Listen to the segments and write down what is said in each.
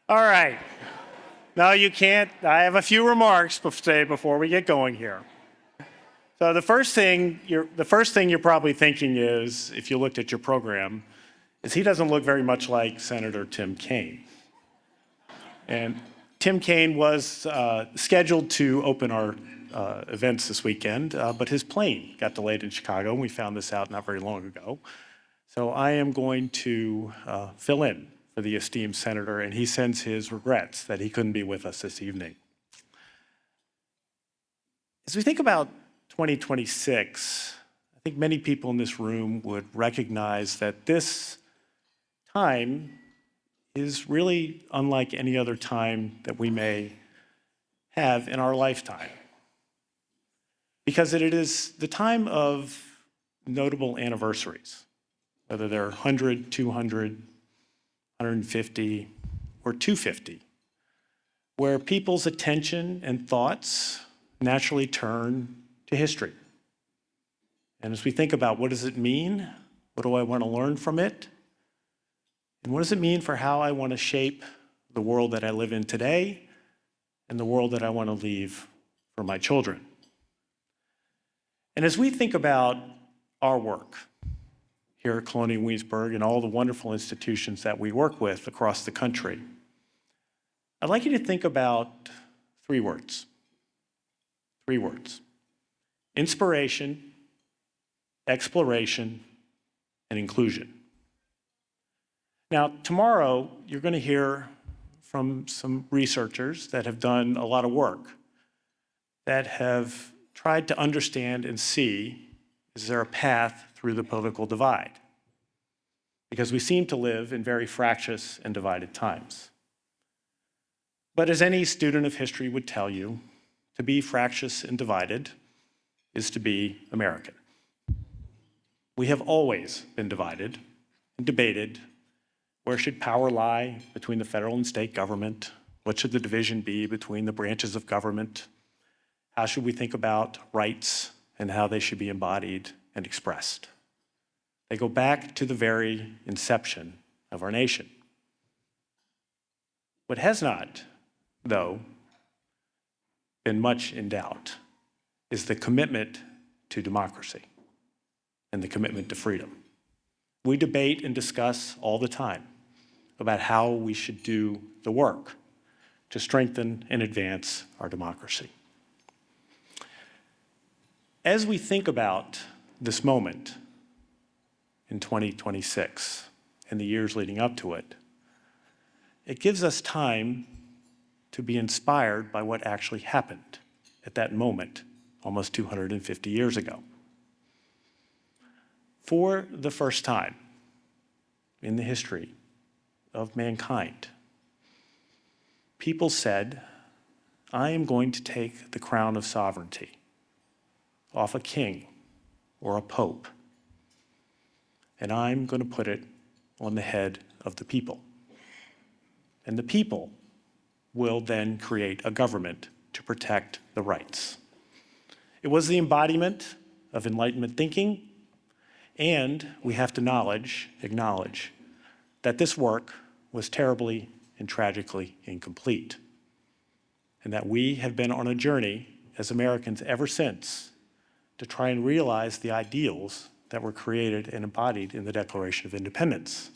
All right. No, you can't. I have a few remarks to say before we get going here. So the first thing you're probably thinking is, if you looked at your program, is he doesn't look very much like Senator Tim Kaine. And Tim Kaine was scheduled to open our events this weekend, but his plane got delayed in Chicago, and we found this out not very long ago. So I am going to fill in for the esteemed senator, and he sends his regrets that he couldn't be with us this evening. As we think about 2026, I think many people in this room would recognize that this time is really unlike any other time that we may have in our lifetime, because it is the time of notable anniversaries, whether they're 100, 200, 150, or 250, where people's attention and thoughts naturally turn to history. And as we think about what does it mean, what do I want to learn from it, and what does it mean for how I want to shape the world that I live in today and the world that I want to leave for my children. And as we think about our work here at Colonial Williamsburg and all the wonderful institutions that we work with across the country, I'd like you to think about three words. Three words: inspiration, exploration, and inclusion. Now, tomorrow, you're going to hear from some researchers that have done a lot of work, that have tried to understand and see, is there a path through the political divide? Because we seem to live in very fractious and divided times. But as any student of history would tell you, to be fractious and divided is to be American. We have always been divided and debated. Where should power lie between the federal and state government? What should the division be between the branches of government? How should we think about rights and how they should be embodied and expressed? They go back to the very inception of our nation. What has not, though, been much in doubt is the commitment to democracy and the commitment to freedom. We debate and discuss all the time about how we should do the work to strengthen and advance our democracy. As we think about this moment in 2026 and the years leading up to it, it gives us time to be inspired by what actually happened at that moment almost 250 years ago. For the first time in the history of mankind, people said, I am going to take the crown of sovereignty off a king or a pope, and I'm going to put it on the head of the people. And the people will then create a government to protect the rights. It was the embodiment of Enlightenment thinking, and we have to acknowledge that this work was terribly and tragically incomplete, and that we have been on a journey as Americans ever since to try and realize the ideals that were created and embodied in the Declaration of Independence.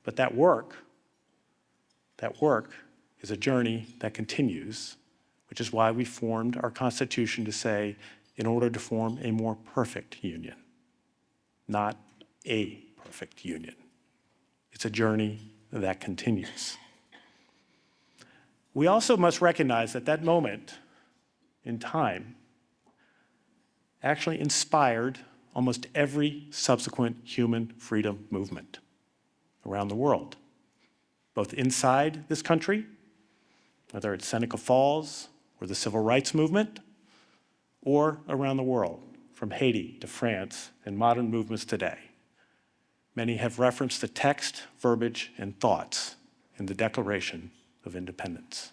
But that work is a journey that continues, which is why we formed our Constitution to say, in order to form a more perfect union, not a perfect union. It's a journey that continues. We also must recognize that that moment in time actually inspired almost every subsequent human freedom movement around the world, both inside this country, whether it's Seneca Falls or the Civil Rights Movement, or around the world, from Haiti to France and modern movements today. Many have referenced the text, verbiage, and thoughts in the Declaration of Independence.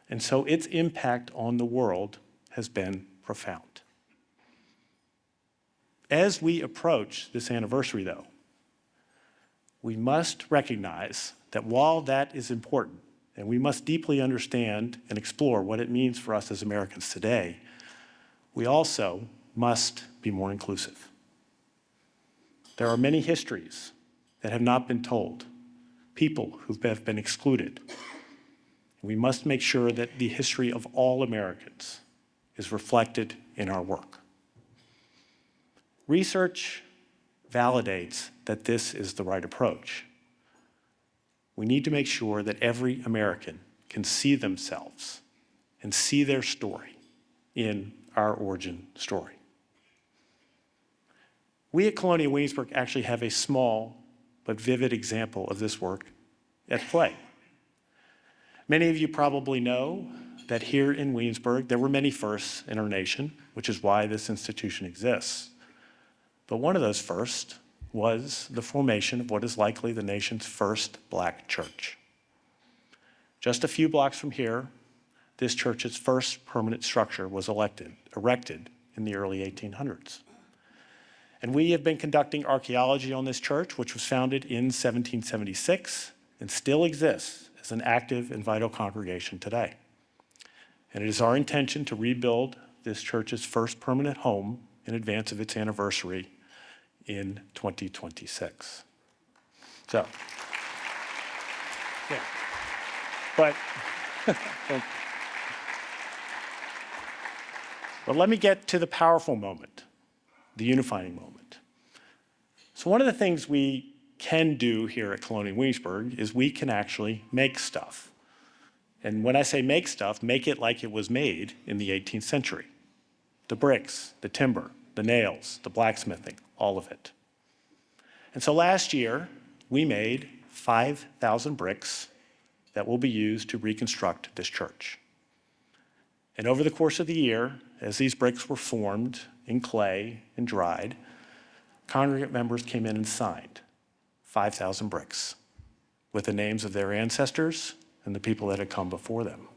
And so its impact on the world has been profound. As we approach this anniversary, though, we must recognize that while that is important, and we must deeply understand and explore what it means for us as Americans today, we also must be more inclusive. There are many histories that have not been told, people who have been excluded. We must make sure that the history of all Americans is reflected in our work. Research validates that this is the right approach. We need to make sure that every American can see themselves and see their story in our origin story. We at Colonial Williamsburg actually have a small but vivid example of this work at play. Many of you probably know that here in Williamsburg, there were many firsts in our nation, which is why this institution exists. But one of those firsts was the formation of what is likely the nation's first black church. Just a few blocks from here, this church's first permanent structure was erected in the early 1800s. And we have been conducting archaeology on this church, which was founded in 1776 and still exists as an active and vital congregation today. And it is our intention to rebuild this church's first permanent home in advance of its anniversary in 2026. So, yeah. But let me get to the powerful moment, the unifying moment. So one of the things we can do here at Colonial Williamsburg is we can actually make stuff. And when I say make stuff, make it like it was made in the 18th century. The bricks, the timber, the nails, the blacksmithing, all of it. And so last year, we made 5,000 bricks that will be used to reconstruct this church. And over the course of the year, as these bricks were formed in clay and dried, congregant members came in and signed 5,000 bricks with the names of their ancestors and the people that had come before them.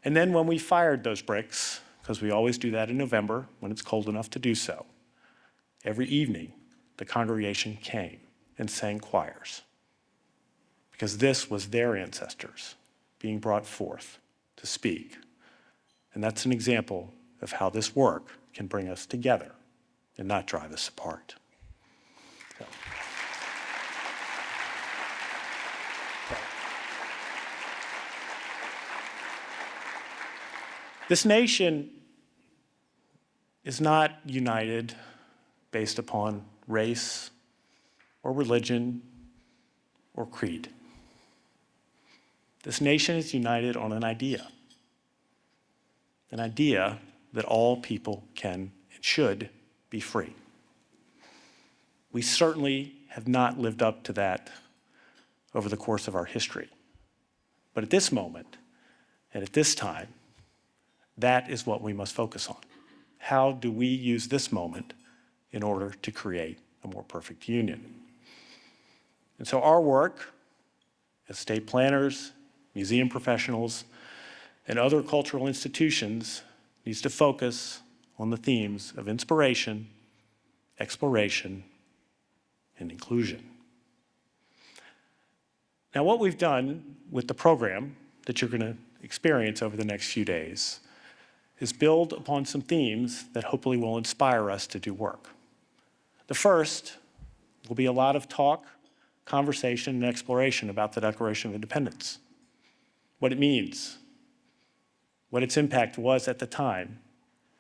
And then when we fired those bricks, because we always do that in November when it's cold enough to do so, every evening the congregation came and sang choirs because this was their ancestors being brought forth to speak. And that's an example of how this work can bring us together and not drive us apart. So. This nation is not united based upon race or religion or creed. This nation is united on an idea that all people can and should be free. We certainly have not lived up to that over the course of our history. But at this moment and at this time, that is what we must focus on. How do we use this moment in order to create a more perfect union? And so our work as state planners, museum professionals, and other cultural institutions needs to focus on the themes of inspiration, exploration, and inclusion. Now, what we've done with the program that you're going to experience over the next few days is build upon some themes that hopefully will inspire us to do work. The first will be a lot of talk, conversation, and exploration about the Declaration of Independence, what it means, what its impact was at the time,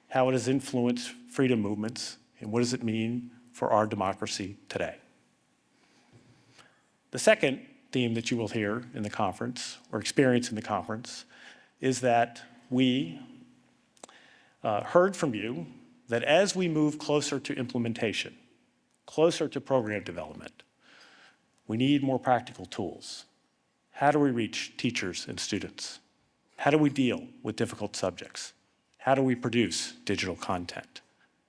how it has influenced freedom movements, and what does it mean for our democracy today. The second theme that you will hear in the conference, or experience in the conference, is that we heard from you that as we move closer to implementation, closer to program development, we need more practical tools. How do we reach teachers and students? How do we deal with difficult subjects? How do we produce digital content?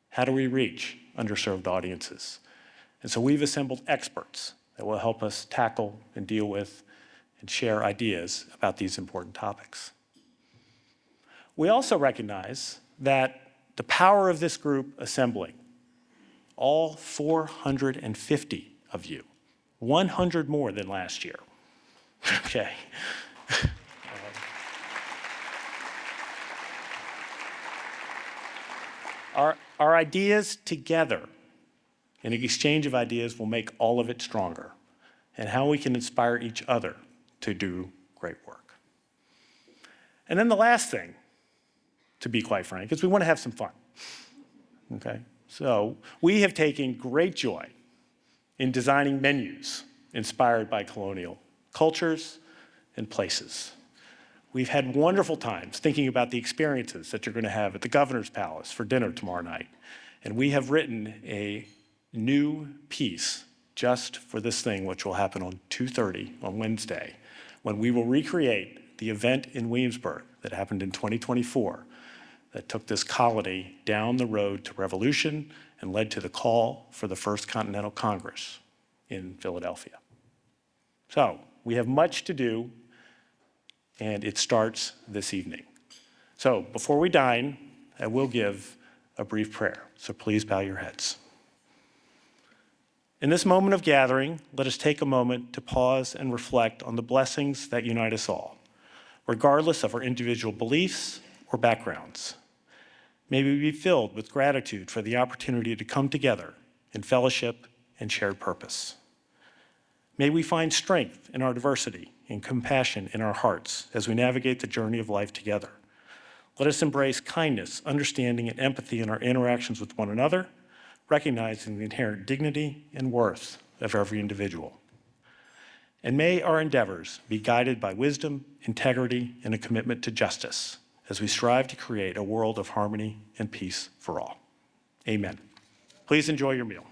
How do we reach underserved audiences? And so we've assembled experts that will help us tackle and deal with and share ideas about these important topics. We also recognize that the power of this group assembling, all 450 of you, 100 more than last year. Okay. Our ideas together, and an exchange of ideas will make all of it stronger, and how we can inspire each other to do great work. And then the last thing, to be quite frank, is we want to have some fun. Okay? So we have taken great joy in designing menus inspired by colonial cultures and places. We've had wonderful times thinking about the experiences that you're going to have at the Governor's Palace for dinner tomorrow night. And we have written a new piece just for this thing, which will happen on 2:30 on Wednesday, when we will recreate the event in Williamsburg that happened in 2024 that took this colony down the road to revolution and led to the call for the First Continental Congress in Philadelphia. So we have much to do, and it starts this evening. So before we dine, I will give a brief prayer, so please bow your heads. In this moment of gathering, let us take a moment to pause and reflect on the blessings that unite us all, regardless of our individual beliefs or backgrounds. May we be filled with gratitude for the opportunity to come together in fellowship and shared purpose. May we find strength in our diversity and compassion in our hearts as we navigate the journey of life together. Let us embrace kindness, understanding, and empathy in our interactions with one another, recognizing the inherent dignity and worth of every individual. And may our endeavors be guided by wisdom, integrity, and a commitment to justice as we strive to create a world of harmony and peace for all. Amen. Please enjoy your meal.